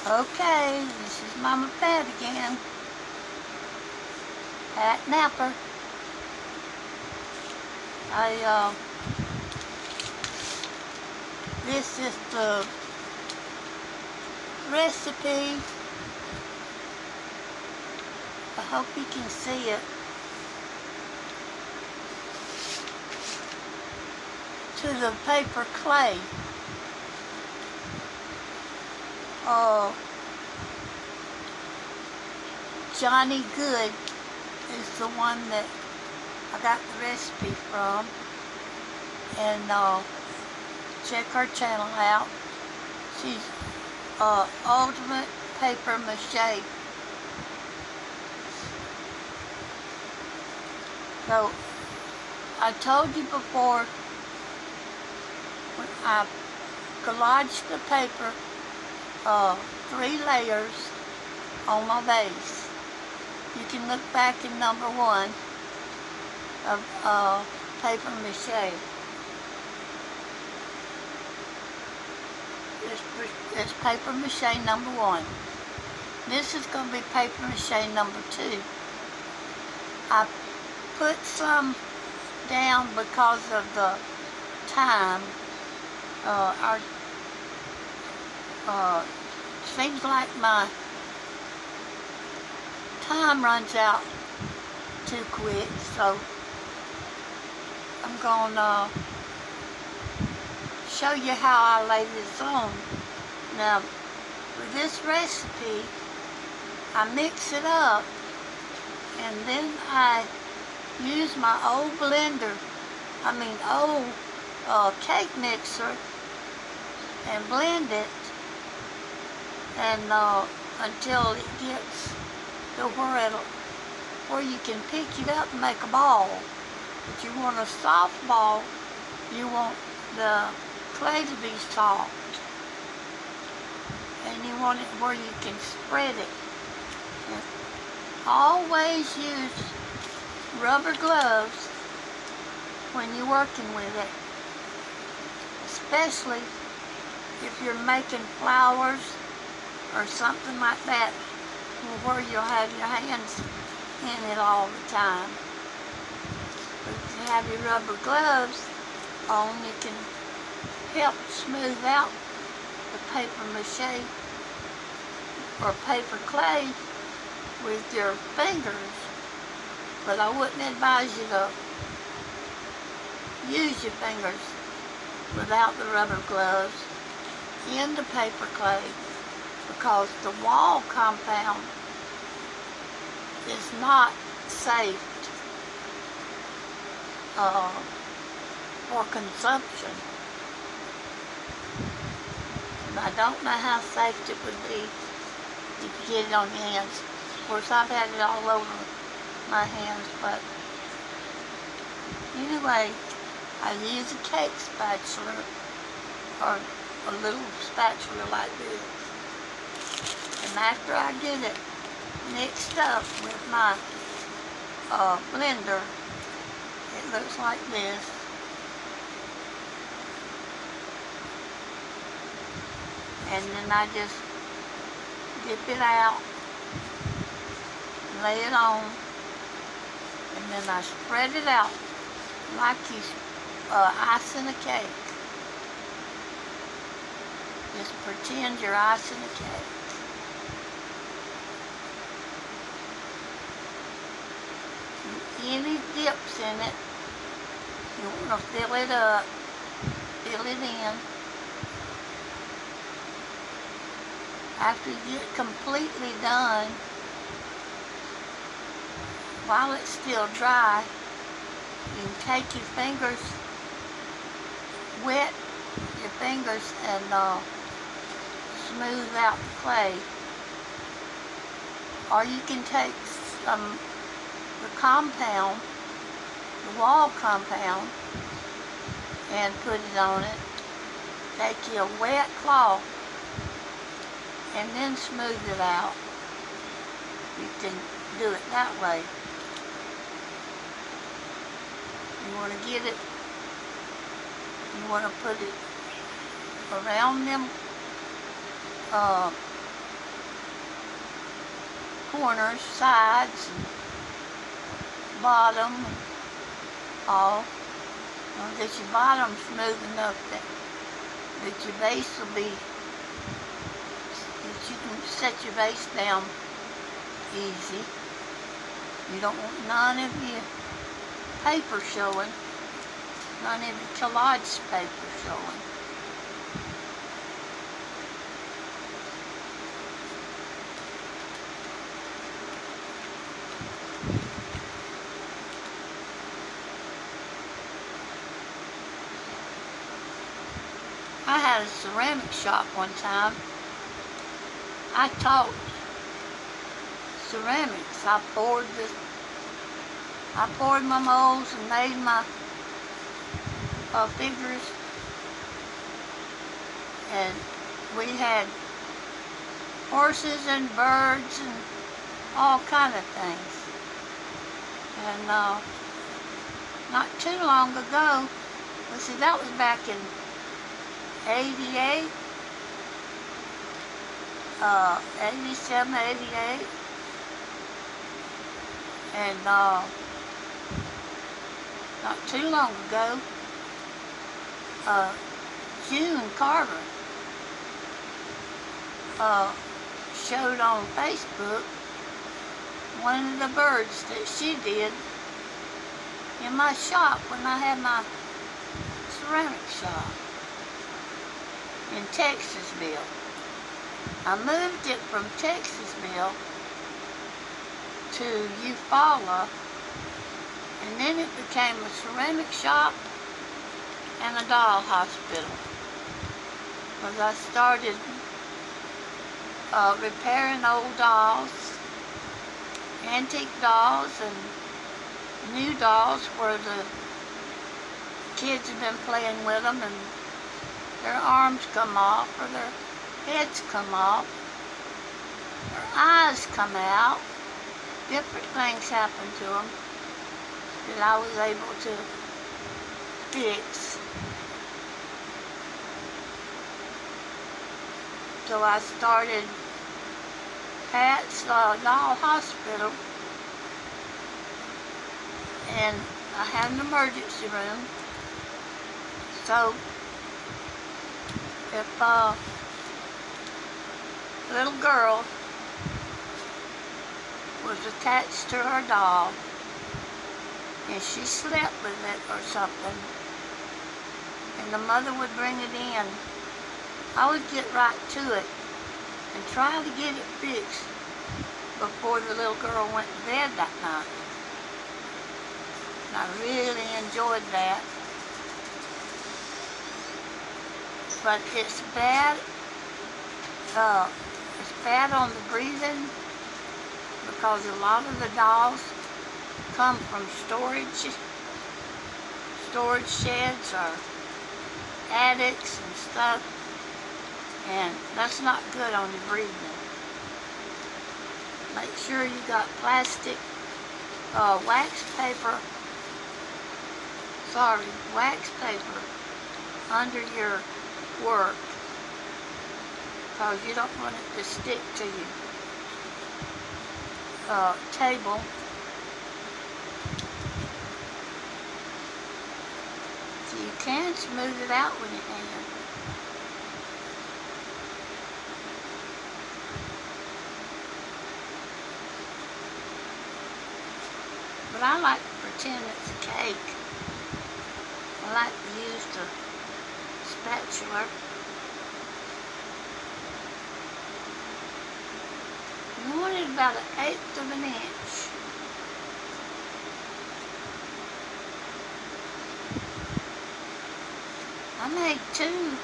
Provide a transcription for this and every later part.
Okay, this is Mama Pat again. Pat Napper. This is the recipe. I hope you can see it. To the paper clay. Johnny Good is the one that I got the recipe from, and check her channel out. She's Ultimate Paper Mache. So I told you before, when I collaged the paper, 3 layers on my base. You can look back in number 1 of Paper Mache. It's Paper Mache number 1. This is going to be Paper Mache number 2. I put some down because of the time. Seems like my time runs out too quick, so I'm gonna show you how I lay this on. Now, with this recipe, I mix it up, and then I use my old blender, old cake mixer, and blend it, and until it gets to where you can pick it up and make a ball. If you want a soft ball, you want the clay to be soft, and you want it where you can spread it. And always use rubber gloves when you're working with it, especially if you're making flowers or something like that, where you'll have your hands in it all the time. But if you have your rubber gloves on, you can help smooth out the paper mache or paper clay with your fingers. But I wouldn't advise you to use your fingers without the rubber gloves in the paper clay, because the wall compound is not safe for consumption. And I don't know how safe it would be if you get it on your hands. Of course, I've had it all over my hands, but anyway, I use a cake spatula, or a little spatula like this. And after I get it mixed up with my blender, it looks like this. And then I just dip it out, lay it on, and then I spread it out like you icing a cake. Just pretend you're icing a cake. Any dips in it, you want to fill it up, fill it in. After you get completely done, while it's still dry, you can take your fingers, wet your fingers, and smooth out the clay. Or you can take the compound, the wall compound, and put it on it. Take your wet cloth and then smooth it out. You can do it that way. You want to get it, you want to put it around them corners, sides, and bottom, and all. Get your bottom smooth enough that your base will be, that you can set your base down easy. You don't want none of your paper showing, none of your collage paper showing. I had a ceramic shop one time. I taught ceramics. I poured my molds and made my figures, and we had horses and birds and all kind of things. And not too long ago, let's see, that was back in 88, 87, 88, and not too long ago, June Carver showed on Facebook one of the birds that she did in my shop when I had my ceramic shop in Texasville. I moved it from Texasville to Eufaula, and then it became a ceramic shop and a doll hospital. Because I started repairing old dolls, antique dolls, and new dolls where the kids have been playing with them and their arms come off or their heads come off, their eyes come out. Different things happen to them that I was able to fix. So I started Pat's Doll Hospital, and I had an emergency room. So if a little girl was attached to her doll and she slept with it or something, and the mother would bring it in, I would get right to it and try to get it fixed before the little girl went to bed that night. And I really enjoyed that. But it's bad on the breathing, because a lot of the dolls come from storage sheds or attics and stuff, and that's not good on your breathing. Make sure you got plastic wax paper under your work, because you don't want it to stick to your table. So you can smooth it out with your hand. But I like to pretend it's a cake. I like to use the spatula. You want it about 1/8 of an inch. I made 2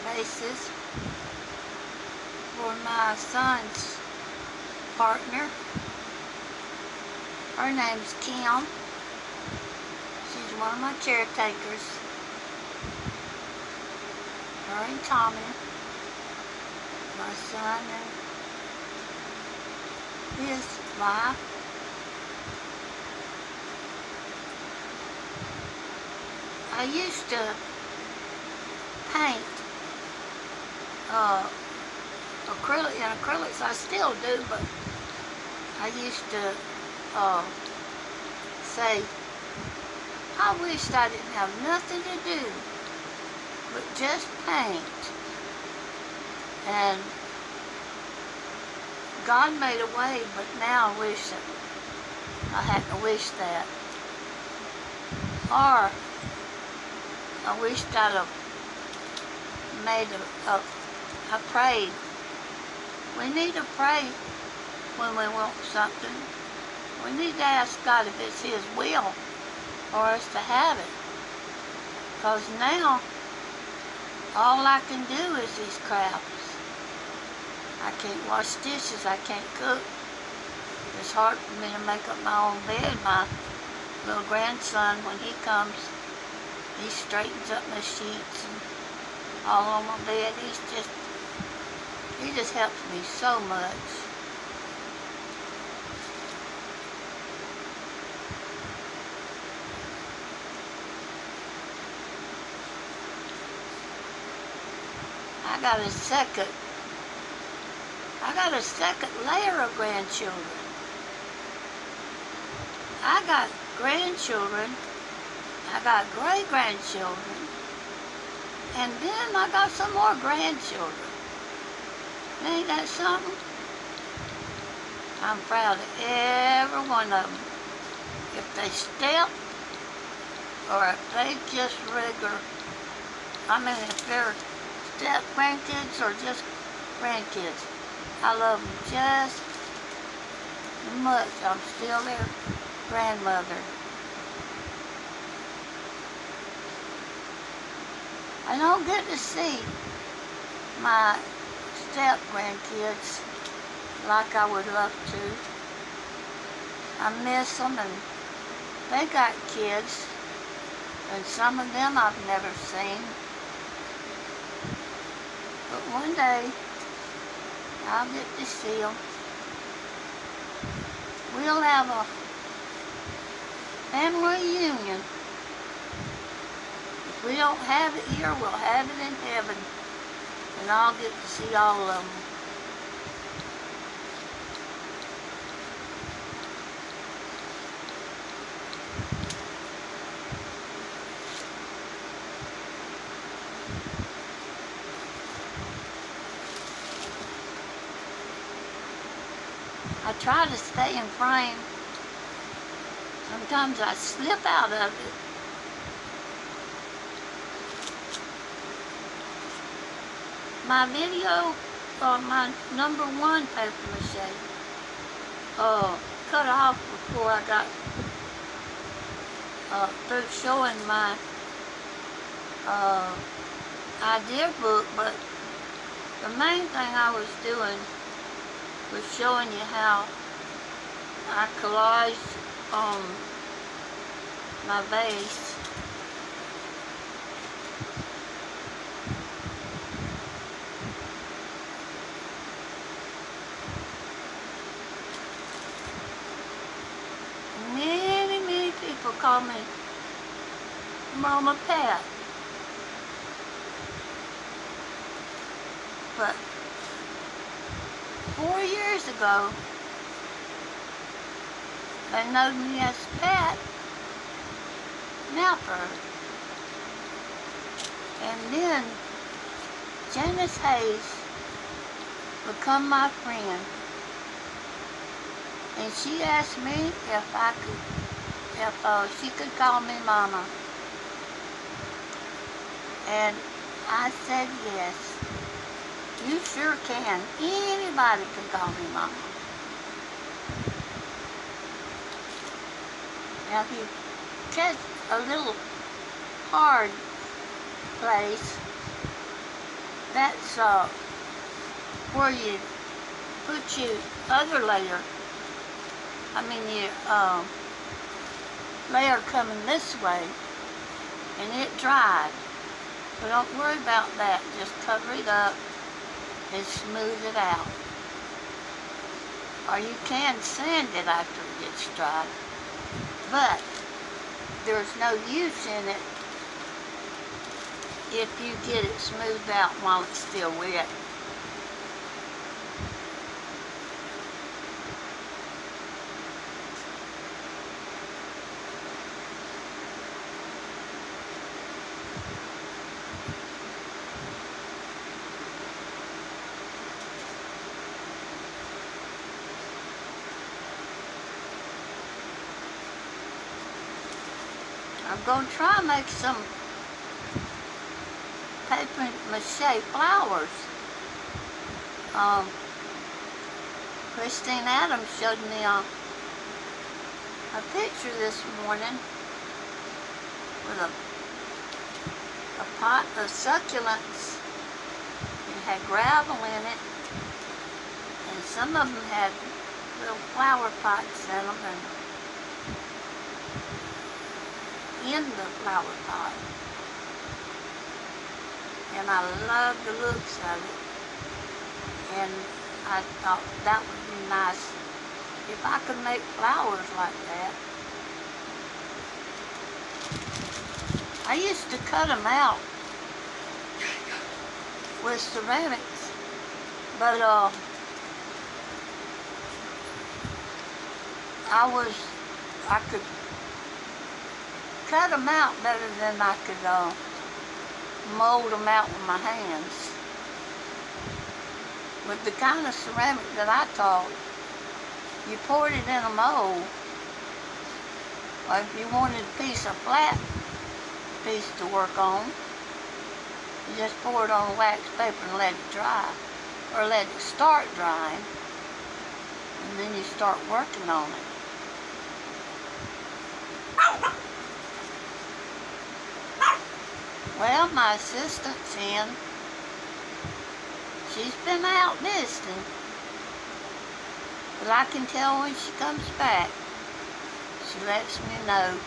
bases for my son's partner. Her name's Kim. She's one of my caretakers. Her and Tommy, my son and his wife. I used to paint acrylics I still do, but I used to say, I wished I didn't have nothing to do but just paint. And God made a way, but now I wish that I hadn't wished that. Or I wished I'd have made I prayed. We need to pray when we want something. We need to ask God if it's His will for us to have it. Because now, all I can do is these crafts. I can't wash dishes, I can't cook. It's hard for me to make up my own bed. My little grandson, when he comes, he straightens up my sheets and all on my bed. He just helps me so much. I got a second layer of grandchildren. I got grandchildren, I got great-grandchildren, and then I got some more grandchildren. Ain't that something? I'm proud of every one of them. If they step, or if they just regular, if they're step grandkids or just grandkids, I love them just as much. I'm still their grandmother. I don't get to see my step grandkids like I would love to. I miss them, and they got kids, and some of them I've never seen. But one day, I'll get to see them. We'll have a family reunion. If we don't have it here, we'll have it in heaven. And I'll get to see all of them. I try to stay in frame. Sometimes I slip out of it. My video for my #1 paper mache cut off before I got through showing my idea book, but the main thing I was doing was showing you how I collaged on my vase. Many people call me Mama Pat. But 4 years ago, they know me as Pat Napper. And then Janice Hayes become my friend. And she asked me if she could call me Mama. And I said yes. You sure can. Anybody can call me Mama. Now if you catch a little hard place, that's where you put your other layer. Your layer coming this way, and it dried. But don't worry about that. Just cover it up and smooth it out. Or you can sand it after it gets dried. But there's no use in it if you get it smoothed out while it's still wet. I'm going to try and make some paper mache flowers. Christine Adams showed me a picture this morning with a pot of succulents. It had gravel in it, and some of them had little flower pots in them, and in the flower pot. And I love the looks of it. And I thought that would be nice if I could make flowers like that. I used to cut them out with ceramics, but I could cut them out better than I could mold them out with my hands. With the kind of ceramic that I taught, you poured it in a mold. Or if you wanted a flat piece to work on, you just pour it on wax paper and let it dry, or let it start drying, and then you start working on it. Well, my assistant's in. She's been out visiting, but I can tell when she comes back. She lets me know.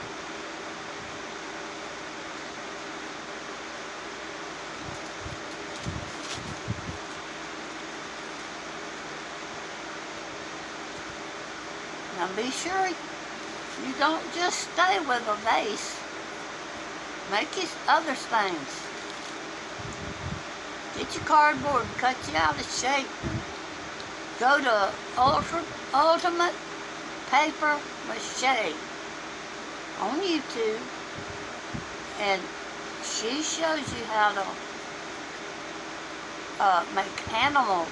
Now be sure you don't just stay with a vase. Make you other things. Get your cardboard and cut you out of shape. Go to Ultimate Paper Mache on YouTube, and she shows you how to make animals,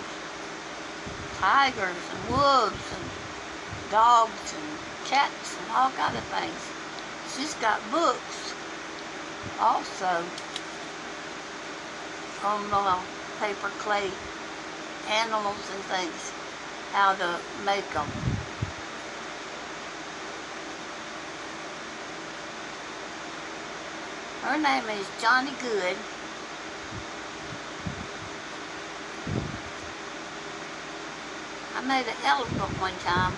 tigers and wolves and dogs and cats and all kinds of things. She's got books also on paper clay animals and things, how to make them. Her name is Johnny Good. I made an elephant one time.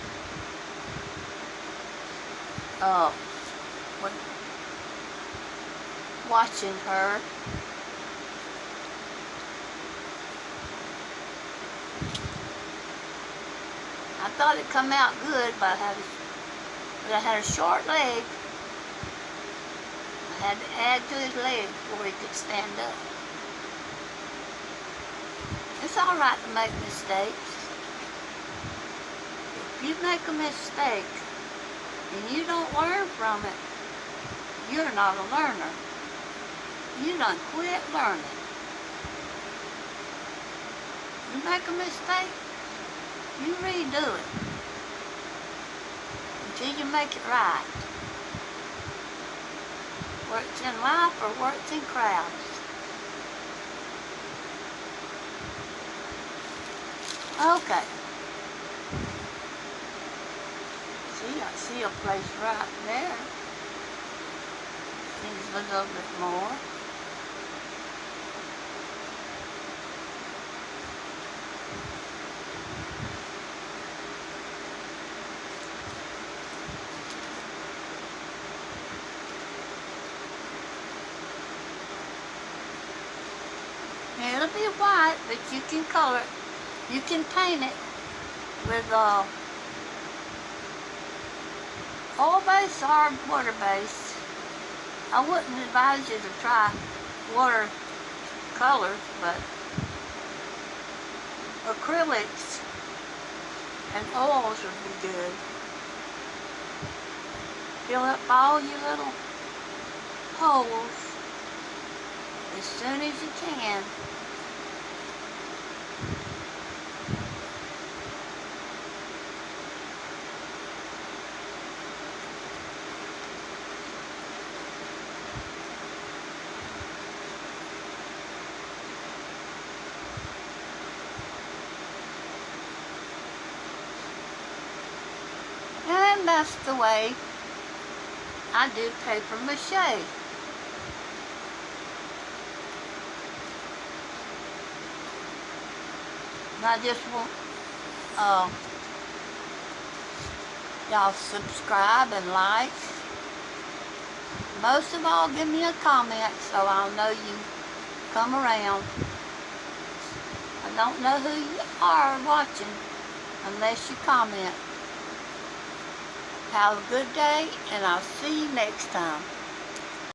When watching her. I thought it come out good, but I had a short leg. I had to add to his leg before he could stand up. It's all right to make mistakes. If you make a mistake and you don't learn from it, you're not a learner. You done quit learning. You make a mistake, you redo it until you make it right. Whether it's in life or whether it's in crowds. Okay. See, I see a place right there. Needs a little bit more. It'll be white, but you can color it. You can paint it with oil base or water base. I wouldn't advise you to try water colors, but acrylics and oils would be good. Fill up all your little holes as soon as you can. that's the way I do paper mache. And I just want y'all subscribe and like. Most of all, give me a comment so I'll know you come around. I don't know who you are watching unless you comment. Have a good day, and I'll see you next time.